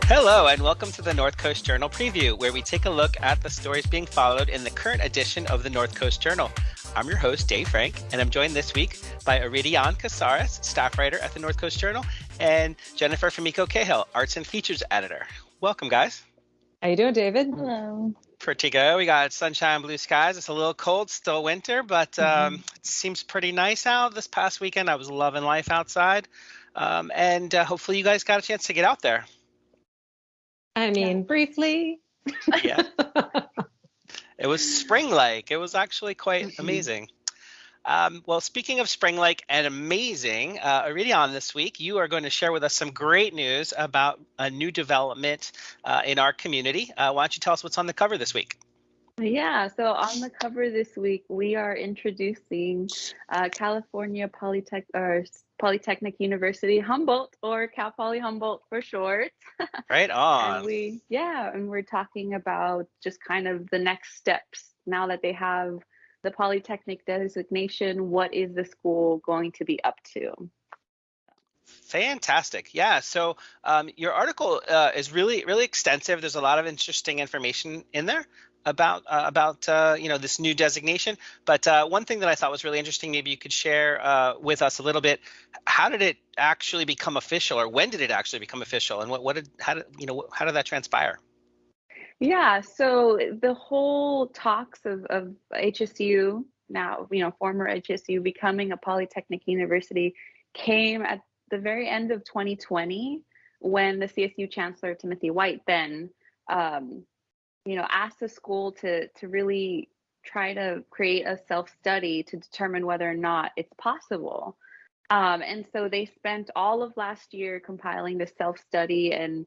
Hello, and welcome to the North Coast Journal Preview, where we take a look at the stories being followed in the current edition of the North Coast Journal. I'm your host, Dave Frank, and I'm joined this week by Iridian Casares, staff writer at the North Coast Journal, and Jennifer Fumiko Cahill, arts and features editor. Welcome, guys. How you doing, David? Hello. Pretty good. We got sunshine, blue skies. It's a little cold, still winter, but it seems pretty nice out. This past weekend, I was loving life outside, and hopefully you guys got a chance to get out there. I mean, briefly. Yeah. It was spring-like. It was actually quite amazing. Well, speaking of spring-like and amazing, Iridian, this week, you are going to share with us some great news about a new development in our community. Why don't you tell us what's on the cover this week? Yeah, so on the cover this week, we are introducing California Polytechnic University Humboldt, or Cal Poly Humboldt for short. Right on. And we're talking about just kind of the next steps now that they have the Polytechnic designation. What is the school going to be up to? Fantastic. Yeah. So your article is really, really extensive. There's a lot of interesting information in there about this new designation. But one thing that I thought was really interesting, maybe you could share with us a little bit. How did it actually become official, or when did it actually become official, and how did that transpire? Yeah, so the whole talks of HSU, now, former HSU, becoming a Polytechnic University came at the very end of 2020, when the CSU Chancellor, Timothy White, then asked the school to really try to create a self-study to determine whether or not it's possible. And so they spent all of last year compiling the self-study and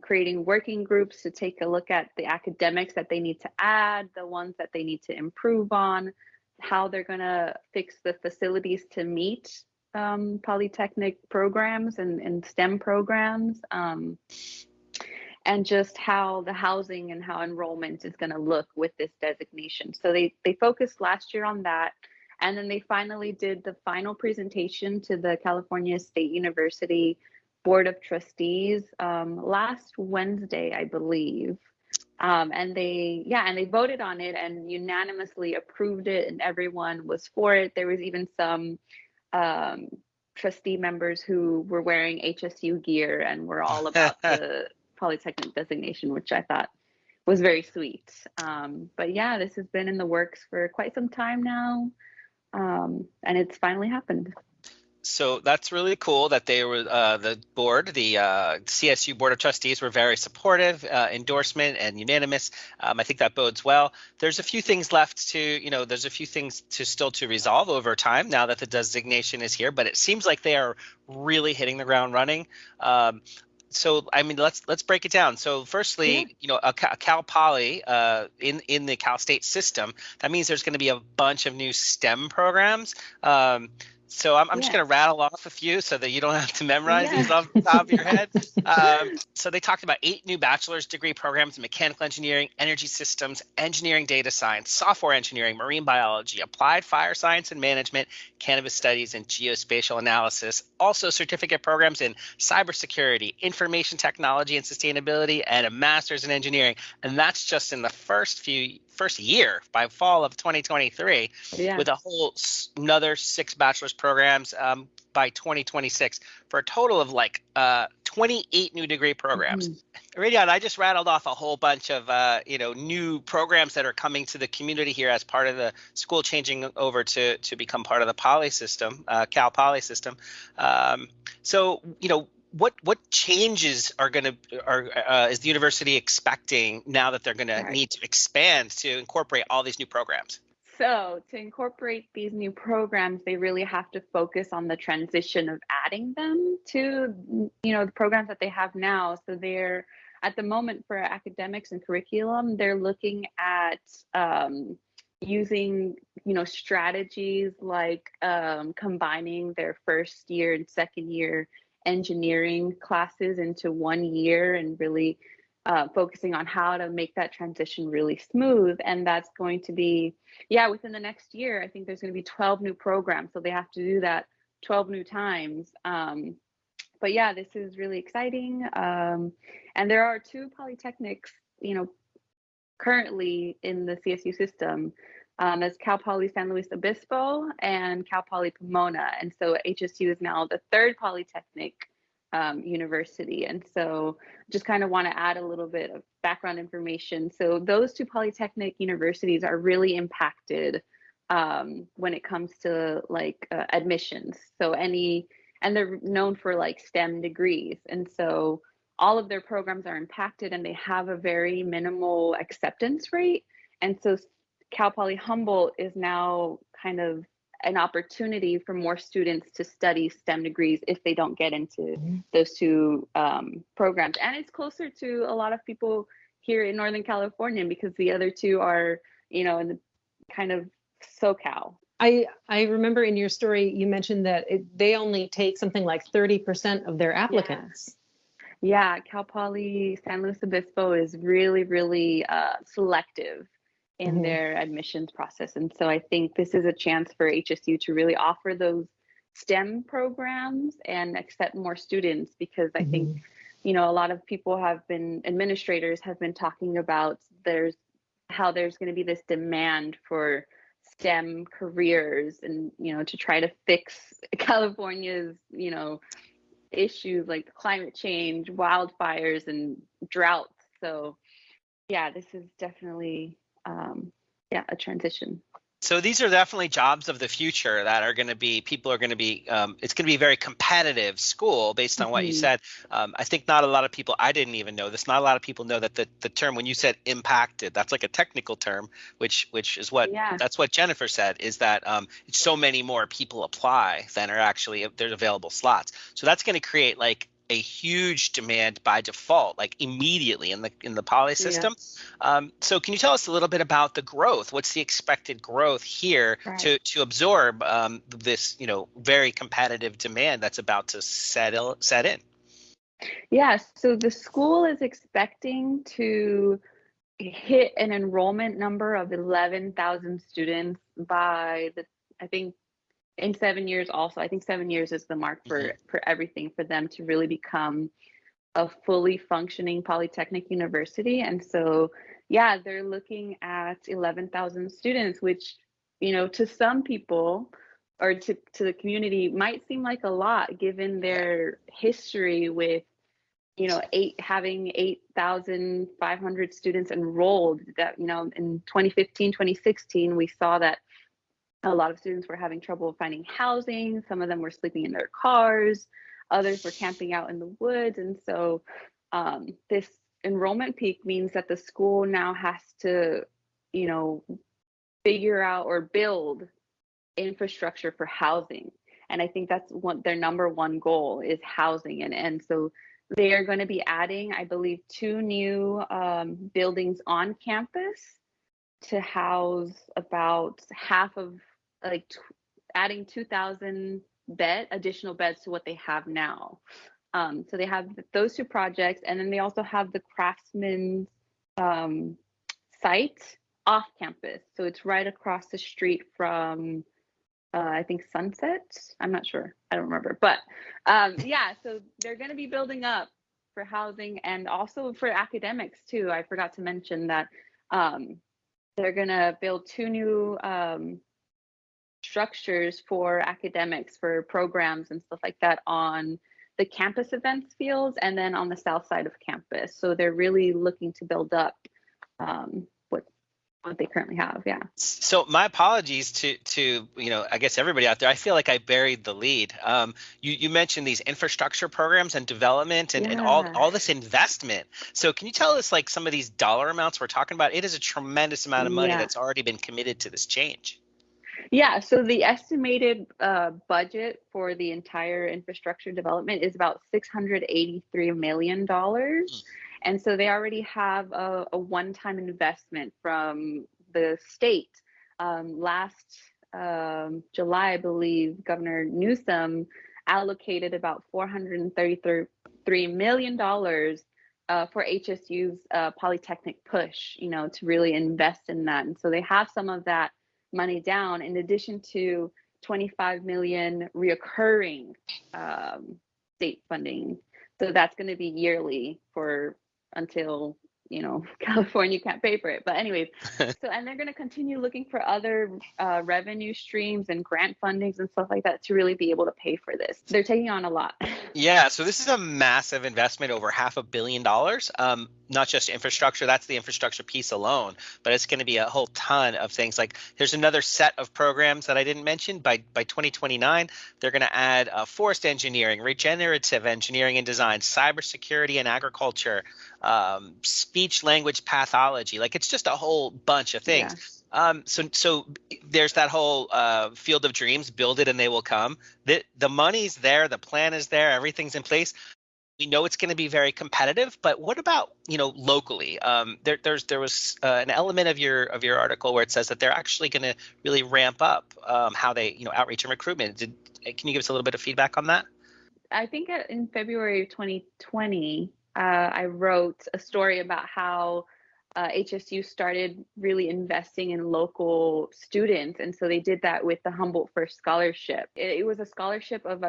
creating working groups to take a look at the academics that they need to add, the ones that they need to improve on, how they're going to fix the facilities to meet Polytechnic programs and STEM programs. And just how the housing and how enrollment is going to look with this designation. So they focused last year on that. And then they finally did the final presentation to the California State University Board of Trustees last Wednesday, I believe. And they voted on it and unanimously approved it, and everyone was for it. There was even some trustee members who were wearing HSU gear and were all about the Polytechnic designation, which I thought was very sweet. But yeah, this has been in the works for quite some time now, and it's finally happened. So that's really cool that they were the CSU Board of Trustees were very supportive, endorsement and unanimous. I think that bodes well. There's a few things left to, there's a few things still to resolve over time now that the designation is here, but it seems like they are really hitting the ground running. So, I mean, let's break it down. So firstly, a Cal Poly in the Cal State system, that means there's going to be a bunch of new STEM programs. So I'm just going to rattle off a few so that you don't have to memorize these off the top of your head. So they talked about 8 new bachelor's degree programs in mechanical engineering, energy systems, engineering data science, software engineering, marine biology, applied fire science and management, cannabis studies, and geospatial analysis. Also certificate programs in cybersecurity, information technology and sustainability, and a master's in engineering. And that's just in the first year, by fall of 2023, with a whole another 6 bachelor's programs by 2026 for a total of 28 new degree programs. Iridian, I just rattled off a whole bunch of new programs that are coming to the community here as part of the school changing over to become part of the Poly system, Cal Poly system. So what changes is the university expecting now that they're going to need to expand to incorporate all these new programs? So to incorporate these new programs, they really have to focus on the transition of adding them to, the programs that they have now. So they're, at the moment, for academics and curriculum, they're looking at, using, strategies like combining their first year and second year engineering classes into 1 year and really focusing on how to make that transition really smooth. And that's going to be, within the next year, I think there's going to be 12 new programs. So they have to do that 12 new times. But yeah, this is really exciting. And there are two polytechnics, currently in the CSU system. As Cal Poly San Luis Obispo and Cal Poly Pomona. And so HSU is now the third polytechnic university. And so just kind of want to add a little bit of background information. So those two polytechnic universities are really impacted when it comes to like admissions. And they're known for like STEM degrees. And so all of their programs are impacted and they have a very minimal acceptance rate. And so Cal Poly Humboldt is now kind of an opportunity for more students to study STEM degrees if they don't get into those two programs. And it's closer to a lot of people here in Northern California because the other two are, in the kind of SoCal. I remember in your story, you mentioned that they only take something like 30% of their applicants. Yeah, Cal Poly San Luis Obispo is really, really selective in their admissions process. And so I think this is a chance for HSU to really offer those STEM programs and accept more students because I think, a lot of people administrators have been talking about how there's going to be this demand for STEM careers and, to try to fix California's, issues like climate change, wildfires, and droughts. So yeah, this is definitely a transition. So these are definitely jobs of the future that are going to be, people are going to be, it's going to be a very competitive school based on what you said. I think not a lot of people, I didn't even know this, not a lot of people know that the term, when you said impacted, that's like a technical term, which is what, that's what Jennifer said, is that it's so many more people apply than are actually, there's available slots. So that's going to create like a huge demand by default, like immediately in the poly system. So can you tell us a little bit about the growth? What's the expected growth here to absorb this, very competitive demand that's about to set in? Yeah, so the school is expecting to hit an enrollment number of 11,000 students by I think in 7 years also. I think 7 years is the mark for everything for them to really become a fully functioning polytechnic university. And so, they're looking at 11,000 students, which, to some people or to the community might seem like a lot given their history with, having 8,500 students enrolled. That, in 2015, 2016, we saw that a lot of students were having trouble finding housing. Some of them were sleeping in their cars. Others were camping out in the woods. And so this enrollment peak means that the school now has to, figure out or build infrastructure for housing. And I think that's their number one goal is housing. And so they are going to be adding, I believe, 2 new buildings on campus to house about half of, adding 2,000 additional beds to what they have now. So they have those 2 projects, and then they also have the Craftsman site off campus. So it's right across the street from, I think, Sunset. I'm not sure. I don't remember. But so they're going to be building up for housing and also for academics too. I forgot to mention that they're going to build 2 new structures for academics, for programs and stuff like that on the campus events fields and then on the south side of campus. So they're really looking to build up what they currently have. So my apologies to I guess everybody out there. I feel like I buried the lead. You mentioned these infrastructure programs and development and all this investment. So can you tell us like some of these dollar amounts we're talking about? It is a tremendous amount of money that's already been committed to this change. Yeah, so the estimated budget for the entire infrastructure development is about $683 million. And so they already have a one-time investment from the state Last July, I believe, Governor Newsom allocated about $433 million for HSU's Polytechnic push, to really invest in that. And so they have some of that money down, in addition to 25 million reoccurring state funding. So that's going to be yearly until California can't pay for it. But anyways, and they're going to continue looking for other revenue streams and grant fundings and stuff like that to really be able to pay for this. They're taking on a lot. Yeah, so this is a massive investment, over $500 million. Not just infrastructure, that's the infrastructure piece alone, but it's going to be a whole ton of things. Like, there's another set of programs that I didn't mention. By 2029, they're going to add forest engineering, regenerative engineering and design, cybersecurity and agriculture, speech language pathology. Like, it's just a whole bunch of things. Yeah. So there's that whole field of dreams, build it and they will come. The money's there, the plan is there, everything's in place. We know it's going to be very competitive, but what about, locally? There was an element of your article where it says that they're actually going to really ramp up how they, outreach and recruitment. Can you give us a little bit of feedback on that? I think in February of 2020, I wrote a story about how HSU started really investing in local students. And so they did that with the Humboldt First Scholarship. It was a scholarship of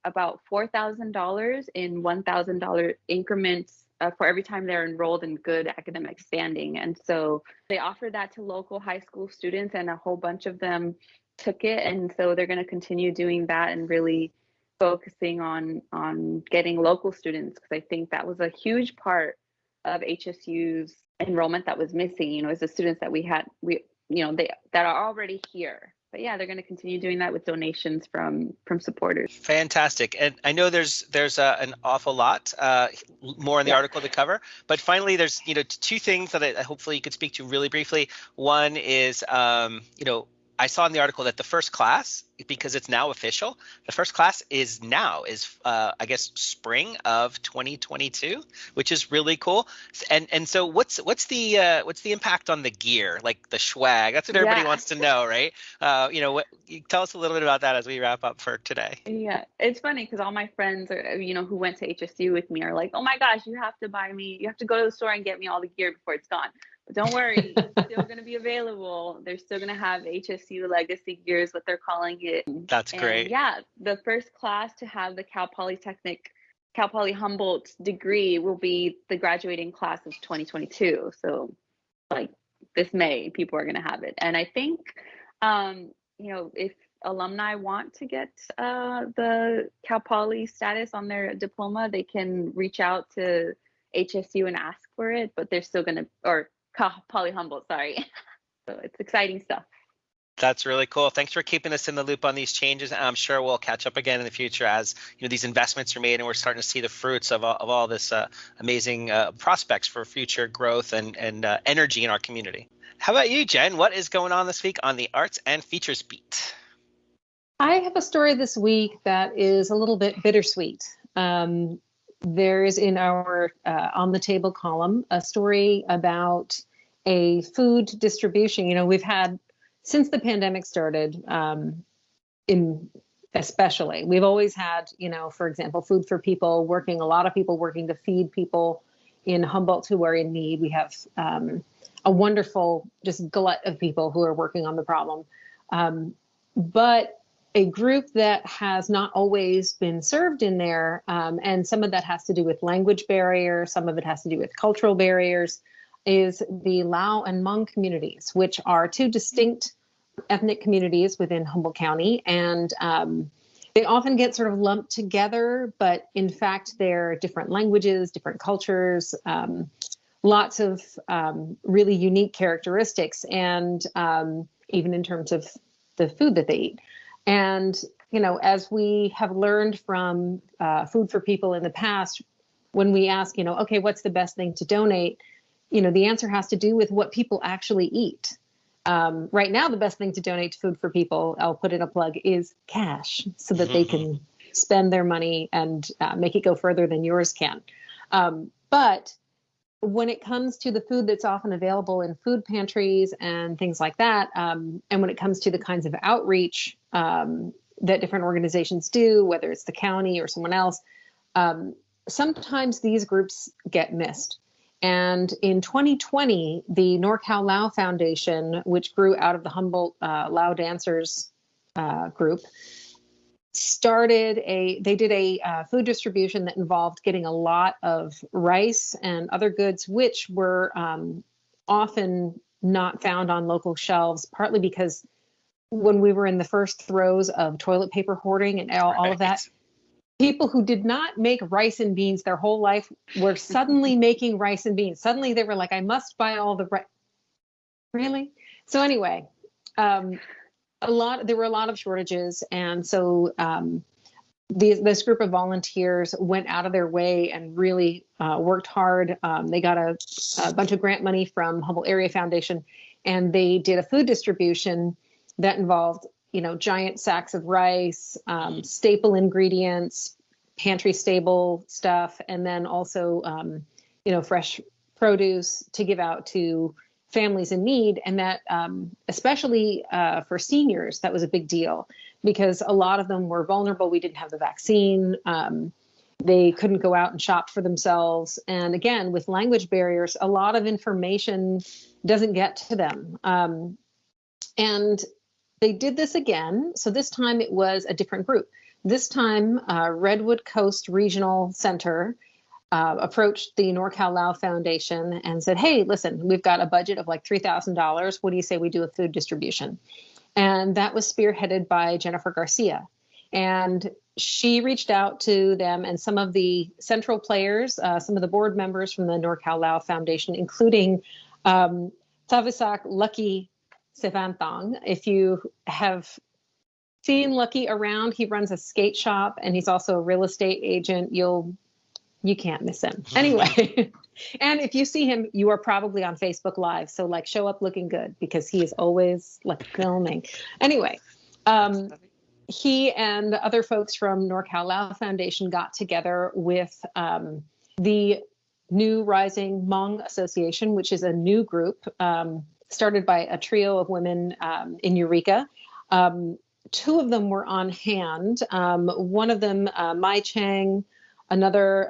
about $4,000 in $1,000 increments for every time they're enrolled in good academic standing. And so they offered that to local high school students, and a whole bunch of them took it. And so they're going to continue doing that and really focusing on getting local students, because I think that was a huge part of HSU's enrollment that was missing, is the students that that are already here. But yeah, they're going to continue doing that with donations from supporters. Fantastic. And I know there's an awful lot more in the article to cover, but finally there's two things that I hopefully you could speak to really briefly. One is I saw in the article that the first class, because it's now official, the first class is I guess spring of 2022, which is really cool. And so what's the impact on the gear, like the swag? That's what everybody wants to know, right? Tell us a little bit about that as we wrap up for today. Yeah, it's funny because all my friends who went to HSU with me are like, oh my gosh, you have to go to the store and get me all the gear before it's gone. But don't worry, it's still going to be available. They're still going to have HSU Legacy Gear is what they're calling it. That's great. Yeah, the first class to have the Cal Poly Humboldt degree will be the graduating class of 2022. So like this May, people are going to have it. And I think, if alumni want to get the Cal Poly status on their diploma, they can reach out to HSU and ask for it, but they're still going to, or Cal Poly Humboldt, sorry. So it's exciting stuff. That's really cool. Thanks for keeping us in the loop on these changes. I'm sure we'll catch up again in the future as these investments are made and we're starting to see the fruits of all this amazing prospects for future growth and energy in our community. How about you, Jen? What is going on this week on the Arts and Features Beat? I have a story this week that is a little bit bittersweet. There is in our On the Table column a story about a food distribution. We've had, since the pandemic started, especially, we've always had, for example, Food for People a lot of people working to feed people in Humboldt who are in need. We have a wonderful just glut of people who are working on the problem. But a group that has not always been served in there, and some of that has to do with language barriers, some of it has to do with cultural barriers, is the Lao and Hmong communities, which are two distinct ethnic communities within Humboldt County. And they often get sort of lumped together, but in fact, they're different languages, different cultures, lots of really unique characteristics, and even in terms of the food that they eat. And, as we have learned from Food for People in the past, when we ask, okay, what's the best thing to donate? The answer has to do with what people actually eat. Right now, the best thing to donate to Food for People, I'll put in a plug, is cash, so that they can spend their money and make it go further than yours can. But when it comes to the food that's often available in food pantries and things like that, and when it comes to the kinds of outreach that different organizations do, whether it's the county or someone else, sometimes these groups get missed. And in 2020, the NorCal Lao Foundation, which grew out of the Humboldt Lao dancers group, they did a food distribution that involved getting a lot of rice and other goods, which were often not found on local shelves, partly because when we were in the first throes of toilet paper hoarding and all of that, people who did not make rice and beans their whole life were suddenly making rice and beans. Suddenly they were like, I must buy all the rice. Really? So anyway, there were a lot of shortages. And so this group of volunteers went out of their way and really worked hard. They got a bunch of grant money from Humboldt Area Foundation, and they did a food distribution that involved, giant sacks of rice, staple ingredients, pantry stable stuff, and then also, fresh produce to give out to families in need. And that, especially for seniors, that was a big deal because a lot of them were vulnerable. We didn't have the vaccine. They couldn't go out and shop for themselves. And again, with language barriers, a lot of information doesn't get to them. And they did this again. So this time it was a different group. This time, Redwood Coast Regional Center approached the NorCal Lao Foundation and said, hey, listen, we've got a budget of like $3,000. What do you say we do a food distribution? And that was spearheaded by Jennifer Garcia. And she reached out to them and some of the central players, some of the board members from the NorCal Lao Foundation, including Tavisak Lucky Sivantong. If you have seen Lucky around, he runs a skate shop and he's also a real estate agent. You can't miss him. Anyway, and if you see him, you are probably on Facebook Live. So like show up looking good because he is always like filming. Anyway, he and other folks from NorCal Lao Foundation got together with the New Rising Hmong Association, which is a new group started by a trio of women in Eureka. Two of them were on hand. One of them, Mai Chang, another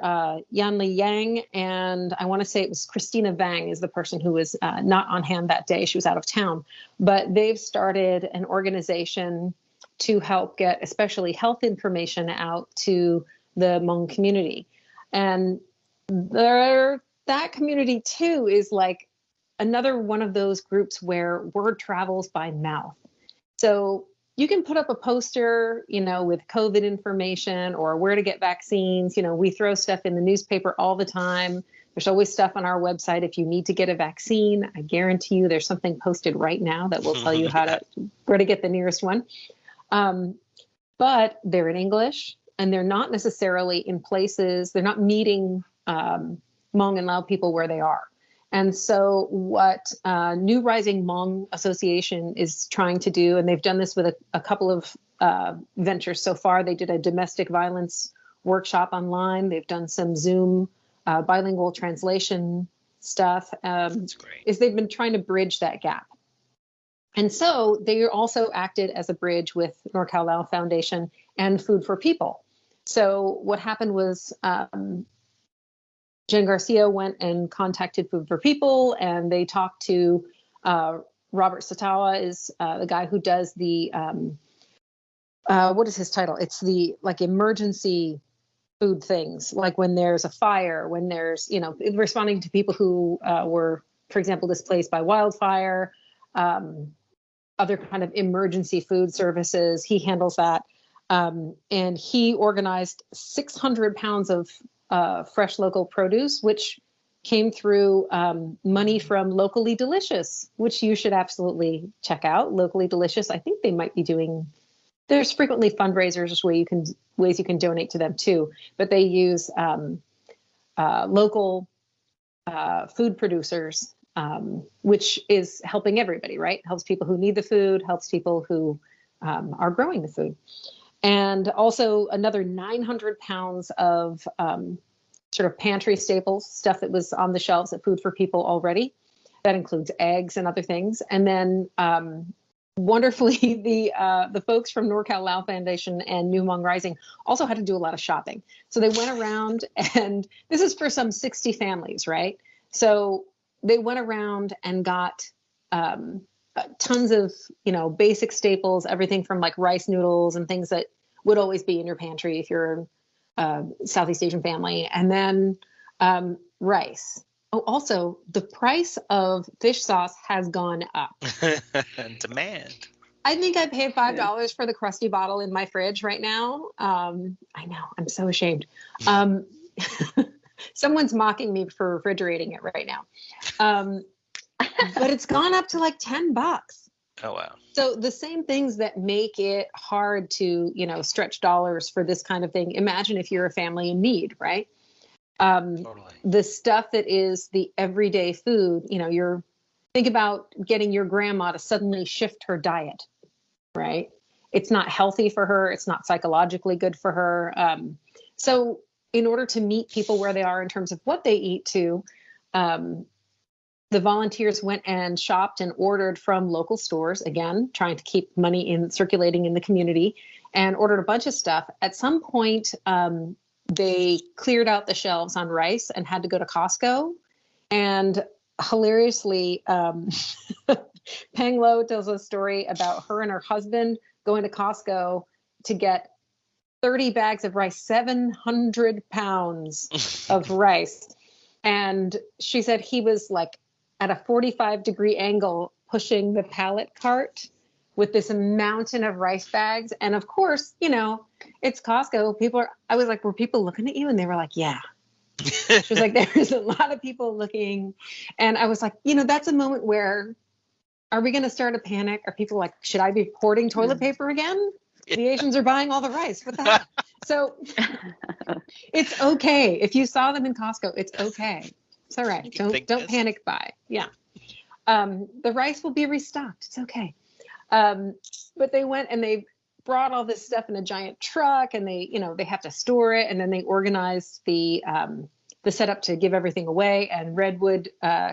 Yanli Yang, and I want to say it was Christina Vang is the person who was not on hand that day. She was out of town. But they've started an organization to help get especially health information out to the Hmong community. And that community too is like another one of those groups where word travels by mouth. So you can put up a poster, with COVID information or where to get vaccines. We throw stuff in the newspaper all the time. There's always stuff on our website. If you need to get a vaccine, I guarantee you there's something posted right now that will tell you where to get the nearest one. But they're in English and they're not necessarily in places, they're not meeting Hmong and Lao people where they are. And so what New Rising Hmong Association is trying to do, and they've done this with a couple of ventures so far. They did a domestic violence workshop online. They've done some Zoom bilingual translation stuff. That's great. Is they've been trying to bridge that gap. And so they also acted as a bridge with NorCal Lao Foundation and Food for People. So what happened was Jen Garcia went and contacted Food for People, and they talked to Robert Satawa, is the guy who does the what is his title? It's the emergency food things, like when there's a fire, when there's responding to people who were, for example, displaced by wildfire, other kind of emergency food services. He handles that, and he organized 600 pounds of fresh local produce, which came through money from Locally Delicious, which you should absolutely check out. Locally Delicious, I think they might be doing, there's frequently fundraisers ways you can donate to them too, but they use local food producers, which is helping everybody, right? Helps people who need the food, helps people who are growing the food. And also another 900 pounds of sort of pantry staples, stuff that was on the shelves at Food for People already. That includes eggs and other things. And then wonderfully, the folks from NorCal Lao Foundation and New Hmong Rising also had to do a lot of shopping. So they went around, and this is for some 60 families, right? So they went around and got tons of, basic staples, everything from like rice noodles and things that would always be in your pantry if you're a Southeast Asian family. And then rice. Oh, also, the price of fish sauce has gone up. Demand. I think I paid $5 for the crusty bottle in my fridge right now. I know, I'm so ashamed. Someone's mocking me for refrigerating it right now. But it's gone up to like $10. Oh, wow. So the same things that make it hard to, stretch dollars for this kind of thing. Imagine if you're a family in need, right? Totally. The stuff that is the everyday food, think about getting your grandma to suddenly shift her diet, right? It's not healthy for her. It's not psychologically good for her. So in order to meet people where they are in terms of what they eat too, the volunteers went and shopped and ordered from local stores, again, trying to keep money circulating in the community, and ordered a bunch of stuff. At some point, they cleared out the shelves on rice and had to go to Costco. And hilariously, Peng Lo tells a story about her and her husband going to Costco to get 30 bags of rice, 700 pounds of rice. And she said he was like at a 45-degree angle pushing the pallet cart with this mountain of rice bags. And of course, it's Costco. I was like, were people looking at you? And they were like, yeah. She was like, there's a lot of people looking. And I was like, that's a moment where, are we going to start a panic? Are people like, should I be hoarding toilet paper again? The Asians are buying all the rice. What the hell? So it's okay. If you saw them in Costco, it's okay. It's all right. Don't panic buy. Yeah. The rice will be restocked. It's okay. But they went and they brought all this stuff in a giant truck, and they have to store it. And then they organized the setup to give everything away. And Redwood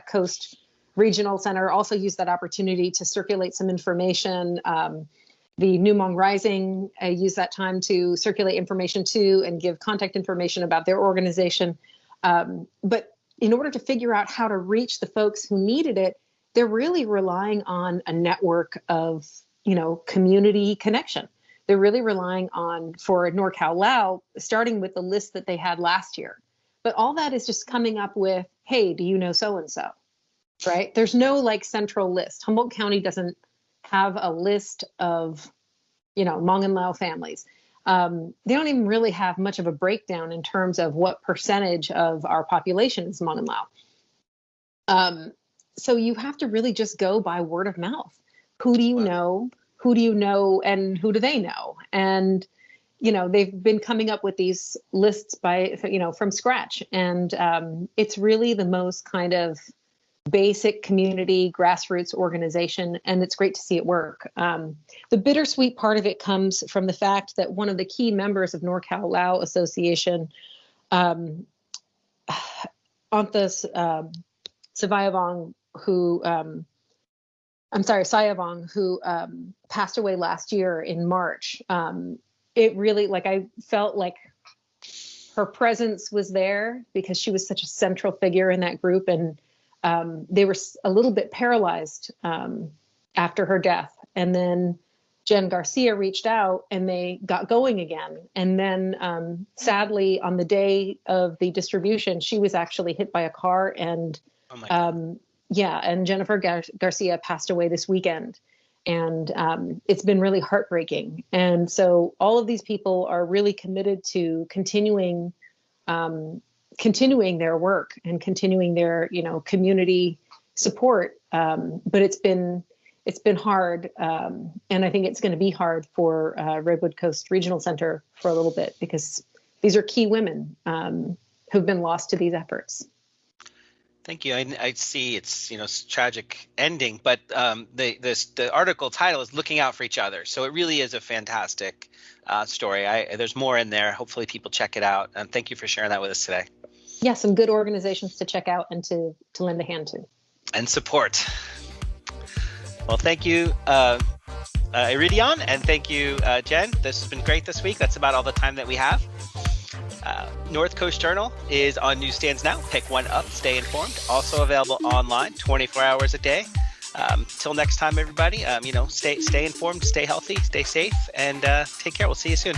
Coast Regional Center also used that opportunity to circulate some information. The New Hmong Rising used that time to circulate information too and give contact information about their organization. But in order to figure out how to reach the folks who needed it, they're really relying on a network of, community connection. They're really relying on, for NorCal Lao, starting with the list that they had last year. But all that is just coming up with, hey, do you know so-and-so, right? There's no like central list. Humboldt County doesn't have a list of, Hmong and Lao families. They don't even really have much of a breakdown in terms of what percentage of our population is Hmong and Lao. So you have to really just go by word of mouth. Who do you know? Who do you know? And who do they know? And, they've been coming up with these lists from scratch. And it's really the most kind of basic community grassroots organization, and it's great to see it work. The bittersweet part of it comes from the fact that one of the key members of NorCal Lao Association, Anthas Sayavong, who passed away last year in March. It really, I felt like her presence was there because she was such a central figure in that group, and they were a little bit paralyzed after her death. And then Jen Garcia reached out and they got going again. And then sadly, on the day of the distribution, she was actually hit by a car. And oh my God. And Jennifer Garcia passed away this weekend. And it's been really heartbreaking. And so all of these people are really committed to continuing their work and continuing their, community support. But it's been hard. And I think it's going to be hard for Redwood Coast Regional Center for a little bit, because these are key women who've been lost to these efforts. Thank you. I see it's tragic ending, but the article title is "Looking Out for Each Other," so it really is a fantastic story. There's more in there. Hopefully, people check it out. And thank you for sharing that with us today. yeah, some good organizations to check out and to lend a hand to. And support. Well, thank you, Iridion, and thank you, Jen. This has been great this week. That's about all the time that we have. North Coast Journal is on newsstands now. Pick one up, stay informed. Also available online 24 hours a day. Till next time, everybody, stay informed, stay healthy, stay safe, and take care. We'll see you soon.